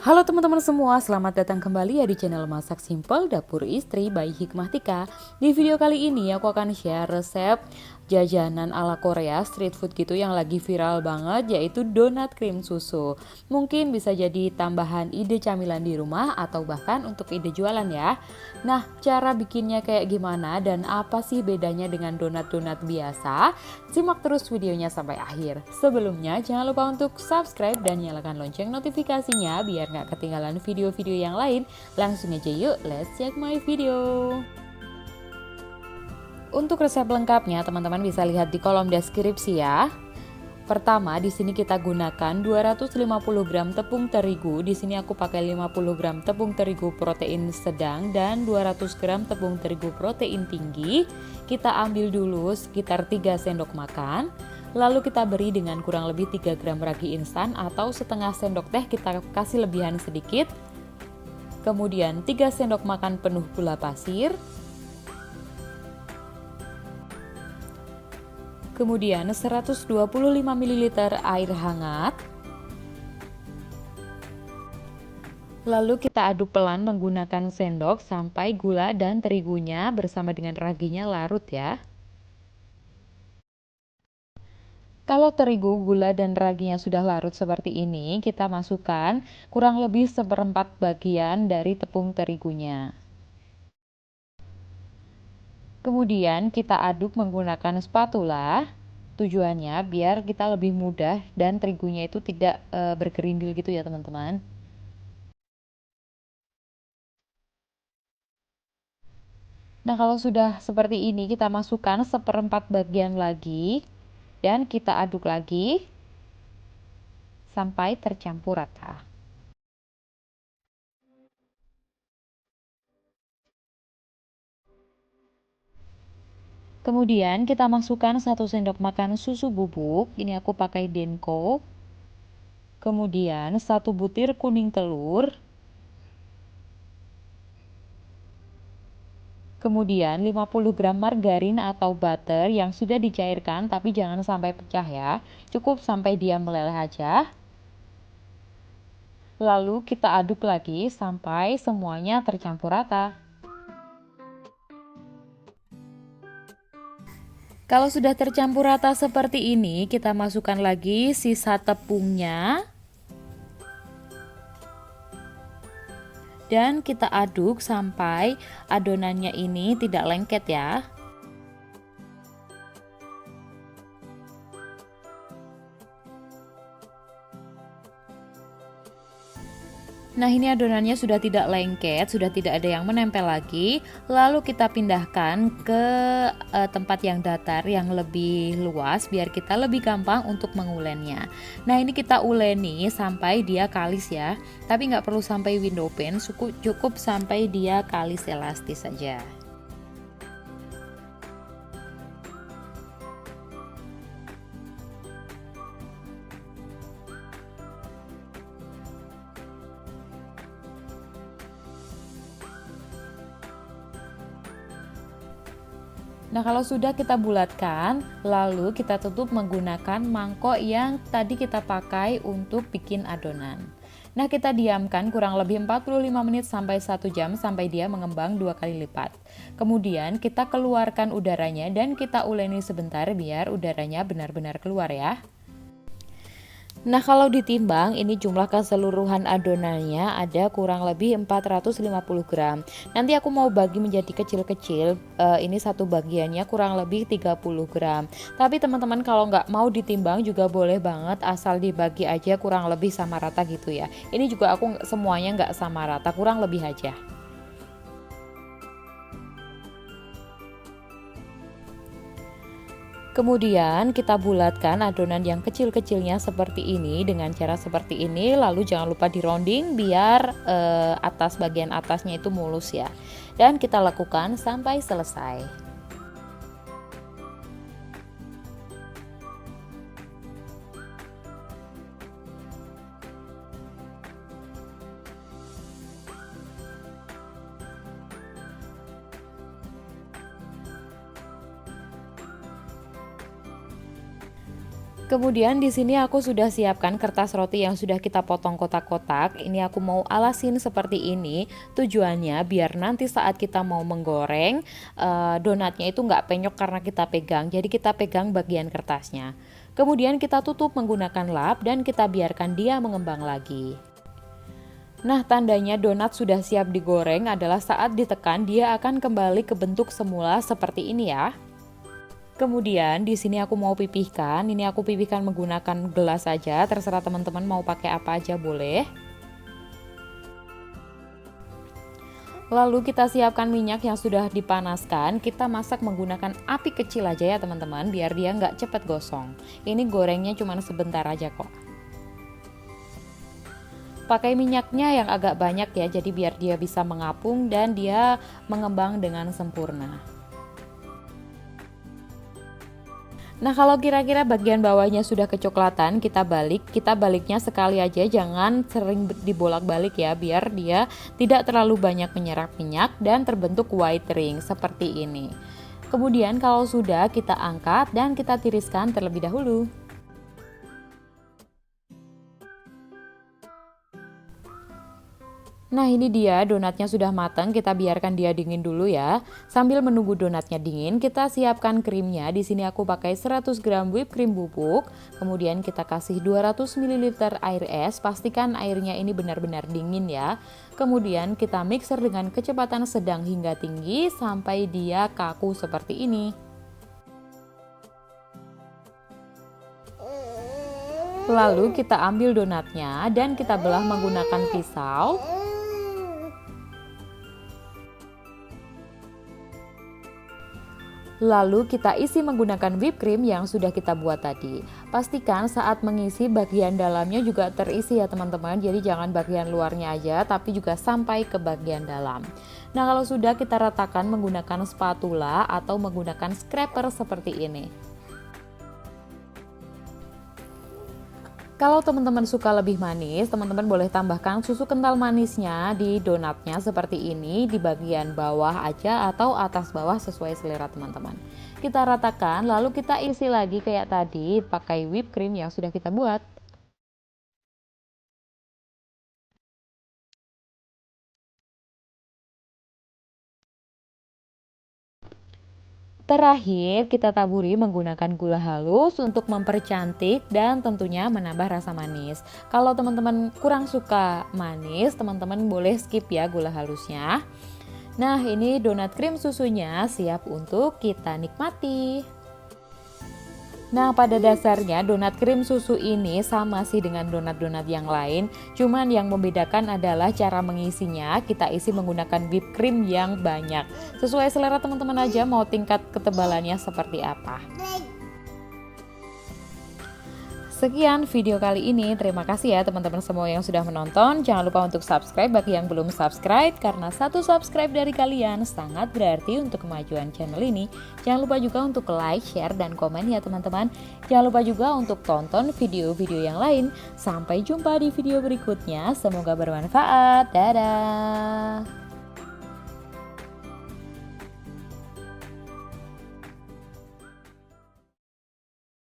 Halo teman-teman semua, selamat datang kembali ya di channel Masak Simple Dapur Istri by Hikmah Tika. Di video kali ini aku akan share resep jajanan ala Korea street food gitu yang lagi viral banget, yaitu donat krim susu. Mungkin bisa jadi tambahan ide camilan di rumah atau bahkan untuk ide jualan ya. Nah, cara bikinnya kayak gimana dan apa sih bedanya dengan donat-donat biasa? Simak terus videonya sampai akhir. Sebelumnya jangan lupa untuk subscribe dan nyalakan lonceng notifikasinya biar nggak ketinggalan video-video yang lain. Langsung aja yuk, let's check my video. Untuk resep lengkapnya teman-teman bisa lihat di kolom deskripsi ya. Pertama, di sini kita gunakan 250 gram tepung terigu. Di sini aku pakai 50 gram tepung terigu protein sedang dan 200 gram tepung terigu protein tinggi. Kita ambil dulu sekitar 3 sendok makan. Lalu kita beri dengan kurang lebih 3 gram ragi instan atau setengah sendok teh, kita kasih lebihan sedikit. Kemudian 3 sendok makan penuh gula pasir. Kemudian 125 ml air hangat. Lalu kita aduk pelan menggunakan sendok sampai gula dan terigunya bersama dengan raginya larut ya. Kalau terigu, gula, dan raginya sudah larut seperti ini, kita masukkan kurang lebih seperempat bagian dari tepung terigunya. Kemudian kita aduk menggunakan spatula. Tujuannya biar kita lebih mudah dan terigunya itu tidak bergerindil gitu ya teman-teman. Nah, kalau sudah seperti ini, kita masukkan seperempat bagian lagi dan kita aduk lagi sampai tercampur rata. Kemudian kita masukkan 1 sendok makan susu bubuk. Ini aku pakai Denko. Kemudian 1 butir kuning telur. Kemudian 50 gram margarin atau butter yang sudah dicairkan tapi jangan sampai pecah ya. Cukup sampai dia meleleh aja. Lalu kita aduk lagi sampai semuanya tercampur rata. Kalau sudah tercampur rata seperti ini, kita masukkan lagi sisa tepungnya. Dan kita aduk sampai adonannya ini tidak lengket ya. Nah, ini adonannya sudah tidak lengket, sudah tidak ada yang menempel lagi. Lalu kita pindahkan ke tempat yang datar, yang lebih luas biar kita lebih gampang untuk mengulennya. Nah, ini kita uleni sampai dia kalis ya. Tapi nggak perlu sampai window pane, cukup sampai dia kalis elastis saja. Nah, kalau sudah kita bulatkan, lalu kita tutup menggunakan mangkok yang tadi kita pakai untuk bikin adonan. Nah, kita diamkan kurang lebih 45 menit sampai 1 jam sampai dia mengembang 2 kali lipat. Kemudian kita keluarkan udaranya dan kita uleni sebentar biar udaranya benar-benar keluar ya. Nah, kalau ditimbang ini jumlah keseluruhan adonannya ada kurang lebih 450 gram. Nanti aku mau bagi menjadi kecil-kecil, ini satu bagiannya kurang lebih 30 gram. Tapi teman-teman kalau nggak mau ditimbang juga boleh banget, asal dibagi aja kurang lebih sama rata gitu ya. Ini juga aku semuanya nggak sama rata, kurang lebih aja. Kemudian kita bulatkan adonan yang kecil-kecilnya seperti ini dengan cara seperti ini. Lalu jangan lupa di rounding biar bagian atasnya itu mulus ya. Dan kita lakukan sampai selesai. Kemudian di sini aku sudah siapkan kertas roti yang sudah kita potong kotak-kotak. Ini aku mau alasin seperti ini. Tujuannya biar nanti saat kita mau menggoreng, donatnya itu nggak penyok karena kita pegang. Jadi kita pegang bagian kertasnya. Kemudian kita tutup menggunakan lap dan kita biarkan dia mengembang lagi. Nah, tandanya donat sudah siap digoreng adalah saat ditekan dia akan kembali ke bentuk semula seperti ini ya. Kemudian di sini aku mau pipihkan. Ini aku pipihkan menggunakan gelas saja, terserah teman-teman mau pakai apa aja boleh. Lalu kita siapkan minyak yang sudah dipanaskan. Kita masak menggunakan api kecil aja ya teman-teman, biar dia nggak cepet gosong. Ini gorengnya cuma sebentar aja kok. Pakai minyaknya yang agak banyak ya, jadi biar dia bisa mengapung dan dia mengembang dengan sempurna. Nah, kalau kira-kira bagian bawahnya sudah kecoklatan, kita baliknya sekali aja, jangan sering dibolak-balik ya, biar dia tidak terlalu banyak menyerap minyak dan terbentuk white ring seperti ini. Kemudian kalau sudah, kita angkat dan kita tiriskan terlebih dahulu. Nah, ini dia donatnya sudah matang, kita biarkan dia dingin dulu ya. Sambil menunggu donatnya dingin, kita siapkan krimnya. Di sini aku pakai 100 gram whipped cream bubuk. Kemudian kita kasih 200 ml air es, pastikan airnya ini benar-benar dingin ya. Kemudian kita mixer dengan kecepatan sedang hingga tinggi sampai dia kaku seperti ini. Lalu kita ambil donatnya dan kita belah menggunakan pisau. Lalu kita isi menggunakan whipped cream yang sudah kita buat tadi. Pastikan saat mengisi bagian dalamnya juga terisi ya teman-teman. Jadi jangan bagian luarnya aja, tapi juga sampai ke bagian dalam. Nah, kalau sudah, kita ratakan menggunakan spatula atau menggunakan scraper seperti ini. Kalau teman-teman suka lebih manis, teman-teman boleh tambahkan susu kental manisnya di donatnya seperti ini, di bagian bawah aja atau atas bawah sesuai selera teman-teman. Kita ratakan, lalu kita isi lagi kayak tadi pakai whipped cream yang sudah kita buat. Terakhir, kita taburi menggunakan gula halus untuk mempercantik dan tentunya menambah rasa manis. Kalau teman-teman kurang suka manis, teman-teman boleh skip ya gula halusnya. Nah, ini donat krim susunya siap untuk kita nikmati. Nah, pada dasarnya donat krim susu ini sama sih dengan donat-donat yang lain, cuman yang membedakan adalah cara mengisinya. Kita isi menggunakan whipped cream yang banyak. Sesuai selera teman-teman aja mau tingkat ketebalannya seperti apa. Sekian video kali ini, terima kasih ya teman-teman semua yang sudah menonton. Jangan lupa untuk subscribe bagi yang belum subscribe, karena satu subscribe dari kalian sangat berarti untuk kemajuan channel ini. Jangan lupa juga untuk like, share, dan komen ya teman-teman. Jangan lupa juga untuk tonton video-video yang lain. Sampai jumpa di video berikutnya, semoga bermanfaat. Dadah!